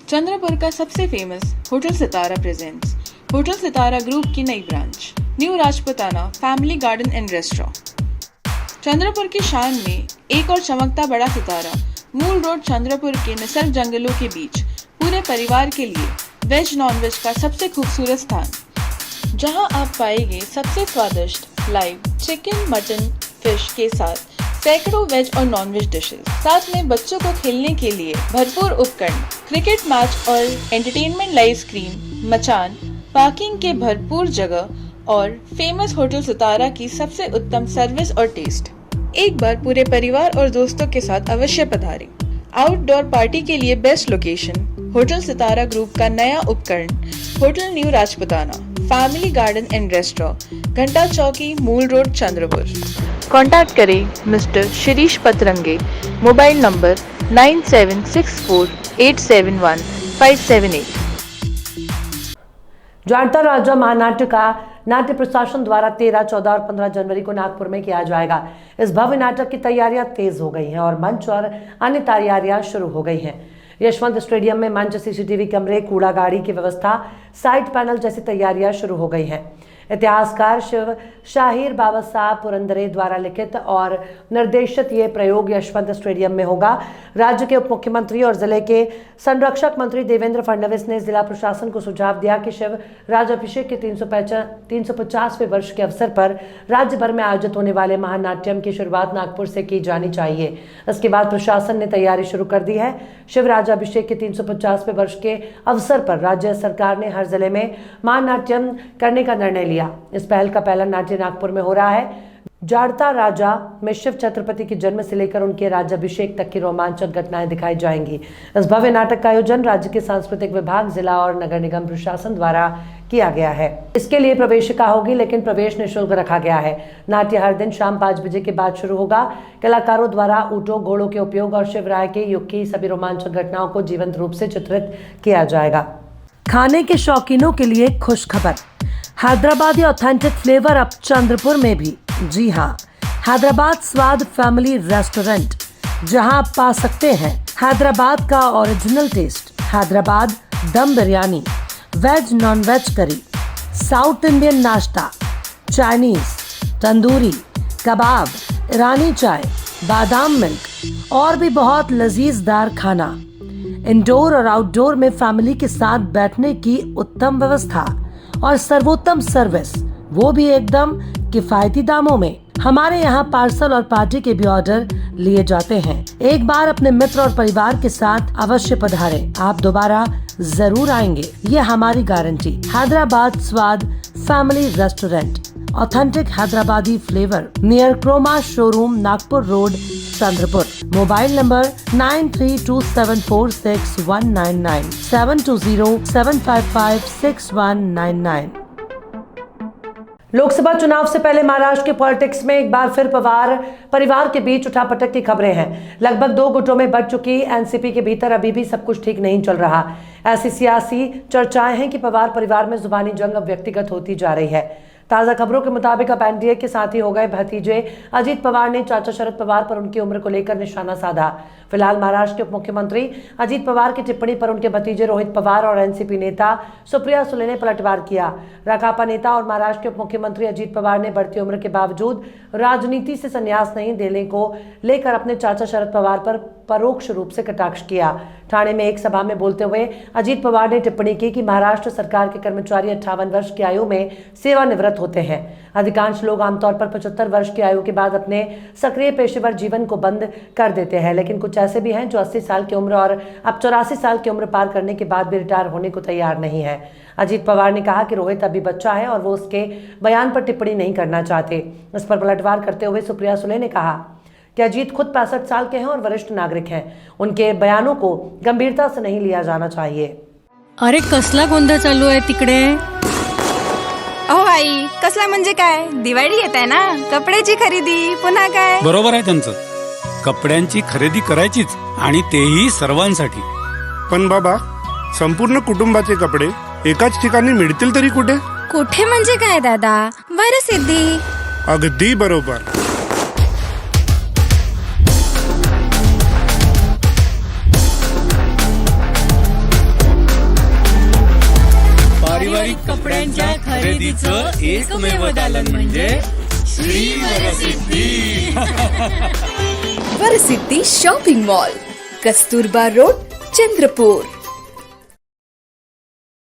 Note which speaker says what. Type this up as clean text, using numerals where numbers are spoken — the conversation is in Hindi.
Speaker 1: चंद्रपुर का सबसे फेमस होटल सितारा प्रेजेंट्स होटल सितारा ग्रुप की नई branch new Rajputana family garden and restaurant. Chandrapur की शान में एक और चमकता बड़ा सितारा मूल रोड चंद्रपुर के निसर्ग जंगलों के बीच पूरे परिवार के लिए वेज नॉन वेज का सबसे खूबसूरत स्थान, जहां आप पाएंगे सबसे स्वादिष्ट लाइव चिकन मटन फिश के साथ सैकड़ों वेज और नॉन वेज डिशेस, साथ में बच्चों को खेलने के लिए भरपूर उपकरण, क्रिकेट मैच और एंटरटेनमेंट लाइव स्क्रीन, मचान, पार्किंग के भरपूर जगह और फेमस होटल सितारा की सबसे उत्तम सर्विस और टेस्ट। एक बार पूरे परिवार और दोस्तों के साथ अवश्य पधारें। आउटडोर पार्टी के लिए बेस्ट लोकेशन होटल सितारा ग्रुप का नया उपकरण hotel new Rajputana family garden and restaurant, घंटा चौकी, मूल रोड, चंद्रपुर। कॉन्टैक्ट करें मिस्टर शिरीष पतरंगे, मोबाइल नंबर 9764871578।
Speaker 2: जाड़ता राजा महानाट्य का नाट्य प्रशासन द्वारा 13, 14 और 15 जनवरी को नागपुर में किया जाएगा। इस भव्य नाटक की तैयारियां तेज हो गई हैं और मंच और अन्य तैयारियां शुरू हो गई हैं। यशवंत स्टेडियम में मंच, सीसीटीवी कैमरे, कूड़ा गाड़ी की व्यवस्था, साइड पैनल जैसी तैयारियां शुरू हो गई हैं। इतिहासकार शिव शाहिर बाबा साहब पुरंदरे द्वारा लिखित और निर्देशित ये प्रयोग यशवंत स्टेडियम में होगा। राज्य के उप मुख्यमंत्री और जिले के संरक्षक मंत्री देवेंद्र फडणवीस ने जिला प्रशासन को सुझाव दिया कि शिव राज्याभिषेक के 350वें वर्ष के अवसर पर राज्य भर में आयोजित होने वाले महानाट्यम की शुरुआत नागपुर से की जानी चाहिए। इसके बाद प्रशासन ने तैयारी शुरू कर दी है। शिव राज्याभिषेक के 350वें वर्ष के अवसर पर राज्य सरकार ने हर जिले में महानाट्यम करने का निर्णय लिया। इस पहल का पहला नाट्य नागपुर में हो रहा है। जाड़ता राजा में शिव छत्रपति के जन्म से लेकर उनके राज्याभिषेक तक की रोमांचक घटनाएं दिखाई जाएंगी। इस भव्य नाटक का आयोजन राज्य के सांस्कृतिक विभाग, जिला और नगर निगम प्रशासन द्वारा किया गया है। इसके लिए प्रवेशिका होगी, लेकिन प्रवेश निःशुल्क रखा गया है। नाट्य हर दिन शाम 5 बजे के बाद शुरू होगा। कलाकारों द्वारा ऊंटों, घोड़ों के उपयोग और शिवराय के युग की सभी रोमांचक घटनाओं को जीवंत रूप से चित्रित किया जाएगा। खाने के शौकीनों के लिए खुश खबर, हैदराबादी ऑथेंटिक फ्लेवर अब चंद्रपुर में भी। जी हाँ, हैदराबाद स्वाद फैमिली रेस्टोरेंट, जहां आप पा सकते हैं हैदराबाद का original taste, Hyderabad dum biryani, veg non veg curry, south Indian नाश्ता, चाइनीज, तंदूरी, कबाब, ईरानी चाय, बादाम मिल्क और भी बहुत लजीजदार खाना। इंडोर और आउटडोर में फैमिली के साथ बैठने की उत्तम व्यवस्था और सर्वोत्तम सर्विस, वो भी एकदम किफायती दामों में। हमारे यहाँ पार्सल और पार्टी के भी ऑर्डर लिए जाते हैं। एक बार अपने मित्र और परिवार के साथ अवश्य पधारें, आप दोबारा जरूर आएंगे, ये हमारी गारंटी। हैदराबाद स्वाद family restaurant, authentic Hyderabadi flavour, near Croma showroom, Nagpur road, Chandrapur. Mobile number 9327461199 72075561199। Lok Sabha चुनाव से पहले महाराष्ट्र के पॉलिटिक्स में एक बार फिर परिवार के बीच उठापटक की खबरें हैं। लगभग 2 गुटों में बढ़ चुकी एनसीपी के भीतर अभी भी सब कुछ ठीक नहीं चल रहा। ऐसी सियासी चर्चाएं हैं कि पवार परिवार में जुबानी जंग अब व्यक्तिगत होती जा रही है। ताजा खबरों के मुताबिक अब एनडीए के साथी हो गए भतीजे अजीत पवार ने चाचा शरद पवार पर उनकी उम्र को लेकर निशाना साधा। फिलहाल महाराष्ट्र के उप मुख्यमंत्री अजीत पवार की टिप्पणी पर उनके भतीजे रोहित पवार और एनसीपी नेता सुप्रिया सुले ने पलटवार किया। राकापा नेता और महाराष्ट्र के उप मुख्यमंत्री अजीत पवार ने बढ़ती उम्र के बावजूद राजनीति से संन्यास नहीं देने को लेकर अपने चाचा शरद पवार पर परोक्ष रूप से कटाक्ष किया। ठाणे में एक सभा में बोलते हुए अजीत पवार ने टिप्पणी की कि महाराष्ट्र सरकार के कर्मचारी 58 वर्ष की आयु में सेवानिवृत्त होते हैं। अधिकांश लोग आमतौर पर 75 वर्ष की आयु के बाद अपने सक्रिय पेशेवर जीवन को बंद कर देते हैं, लेकिन कुछ ऐसे भी हैं जो 80 साल की उम्र और अब 84 साल की उम्र पार करने के बाद भी रिटायर होने को तैयार नहीं है। अजीत पवार ने कहा कि रोहित अभी बच्चा है और वो उसके बयान पर टिप्पणी नहीं करना चाहते। इस पर पलटवार करते हुए सुप्रिया सुले ने कहा कि अजीत खुद 65 साल के हैं और वरिष्ठ नागरिक हैं, उनके बयानों को गंभीरता से नहीं लिया जाना चाहिए।
Speaker 3: अरे कसला गोंधळ चालू आहे तिकडे?
Speaker 4: अहो आई, कसला म्हणजे काय? दिवाळी येत आहे ना, कपड्याची खरेदी, पुन्हा काय?
Speaker 5: बरोबर आहे त्यांचं, कपड्यांची खरेदी करायचीच आणि तेही सर्वांसाठी।
Speaker 6: पण बाबा, संपूर्ण कुटुंबाचे कपडे एकाच ठिकाणी मिळतील तरी कुठे?
Speaker 4: कुठे म्हणजे काय दादा? वरसिद्धी।
Speaker 6: अगदी बरोबर।
Speaker 3: कपड्यांच्या खरेदीचं एकमेव दालन म्हणजे Shri Varsiddhi.
Speaker 7: Varsiddhi shopping mall, Kasturba road, Chandrapur.